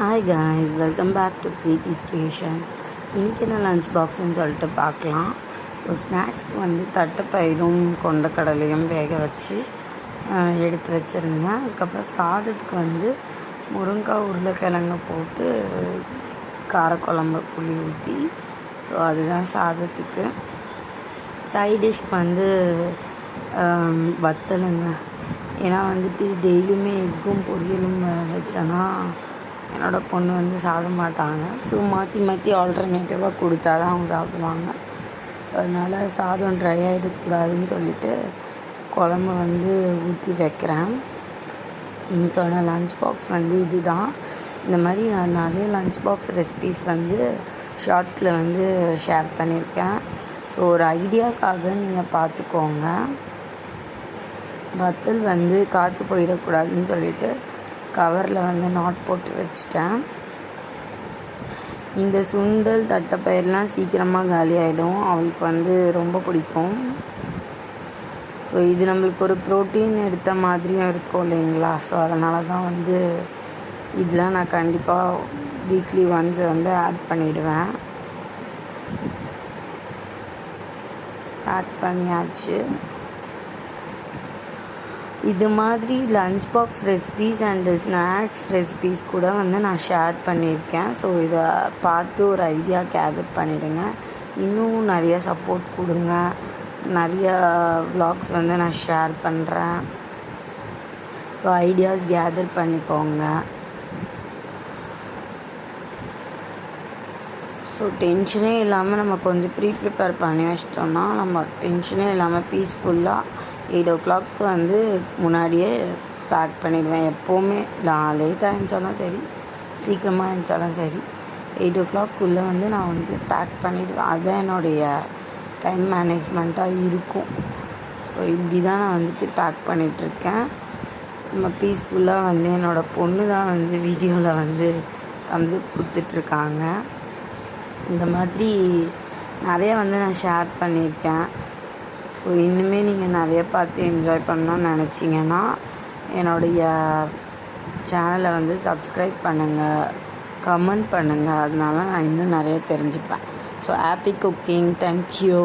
Hi guys, welcome back to Preethi's creation. இன்றைக்கி என்ன lunch பாக்ஸ்ன்னு சொல்லிட்டு பார்க்கலாம். ஸோ ஸ்நாக்ஸ்க்கு வந்து தட்டைப்பயிரும் கொண்டக்கடலையும் வேக வச்சு எடுத்து வச்சுருந்தேன். அதுக்கப்புறம் சாதத்துக்கு வந்து முருங்காய் உருளைக்கிழங்கு போட்டு காரக்குழம்பு புளி ஊற்றி, ஸோ அதுதான் சாதத்துக்கு. சைட் டிஷ்க்கு வந்து வத்தலுங்க. ஏன்னா வந்துட்டு டெய்லியுமே எக்கும் பொரியலும் வச்சேன்னா என்னோடய பொண்ணு வந்து சாப்பிட மாட்டாங்க. ஸோ மாற்றி ஆல்டர்னேட்டிவாக கொடுத்தா தான் அவங்க சாப்பிடுவாங்க. ஸோ அதனால் சாதம் ட்ரை ஆகிடக்கூடாதுன்னு சொல்லிவிட்டு குழம்பு வந்து ஊற்றி வைக்கிறேன். இன்றைக்கான லஞ்ச் பாக்ஸ் வந்து இது தான். இந்த மாதிரி நான் நிறைய லஞ்ச் பாக்ஸ் ரெசிபீஸ் வந்து ஷார்ட்ஸில் வந்து ஷேர் பண்ணியிருக்கேன். ஸோ ஒரு ஐடியாக்காக நீங்கள் பார்த்துக்கோங்க. வத்தல் வந்து காற்று போயிடக்கூடாதுன்னு சொல்லிவிட்டு கவரில் வந்து நாட் போட்டு வச்சிட்டேன். இந்த சுண்டல் தட்டைப்பயிரெலாம் சீக்கிரமாக காலி ஆகிடும். அவளுக்கு வந்து ரொம்ப பிடிக்கும். ஸோ இது நம்மளுக்கு ஒரு ப்ரோட்டீன் எடுத்த மாதிரியும் இருக்கும் இல்லைங்களா. ஸோ அதனால தான் வந்து இதெலாம் நான் கண்டிப்பாக வீக்லி ஒன்ஸ் வந்து ஆட் பண்ணிவிடுவேன். ஆட் பண்ணியாச்சு. இது மாதிரி lunch box recipes and snacks recipes கூட வந்து நான் ஷேர் பண்ணியிருக்கேன். ஸோ இதை பார்த்து ஒரு ஐடியா கேதர் பண்ணிவிடுங்க. இன்னும் நிறைய சப்போர்ட் கொடுங்க. நிறைய வ்ளாக்ஸ் வந்து நான் ஷேர் பண்ணுறேன். ஸோ ஐடியாஸ் கேதர் பண்ணிக்கோங்க. ஸோ டென்ஷனே இல்லாமல் நம்ம கொஞ்சம் ப்ரிப்பேர் பண்ணி வச்சிட்டோம்னா நம்ம டென்ஷனே இல்லாமல் பீஸ்ஃபுல்லாக 8 o'clock வந்து முன்னாடியே பேக் பண்ணிடுவேன். எப்போவுமே நான் லேட்டாக எழுந்தாலும் சரி, சீக்கிரமாக எழுந்தாலும் சரி, 8 o'clock வந்து நான் வந்து பேக் பண்ணிவிடுவேன். அதுதான் என்னுடைய டைம் மேனேஜ்மெண்ட்டாக இருக்கும். ஸோ இப்படி தான் நான் வந்துட்டு பேக் பண்ணிகிட்ருக்கேன். நம்ம பீஸ்ஃபுல்லாக வந்து என்னோடய பொண்ணு தான் வந்து வீடியோவில் வந்து தம்ஸ்அப் கொடுத்துட்ருக்காங்க. இந்த மாதிரி நிறைய வந்து நான் ஷேர் பண்ணியிருக்கேன். ஸோ இன்னுமே நீங்கள் நிறைய பார்த்து என்ஜாய் பண்ணணும்னு நினச்சிங்கன்னா என்னுடைய சேனலை வந்து சப்ஸ்கிரைப் பண்ணுங்கள், கமெண்ட் பண்ணுங்கள். அதனால நான் இன்னும் நிறைய தெரிஞ்சுப்பேன். So happy cooking. தேங்க்யூ.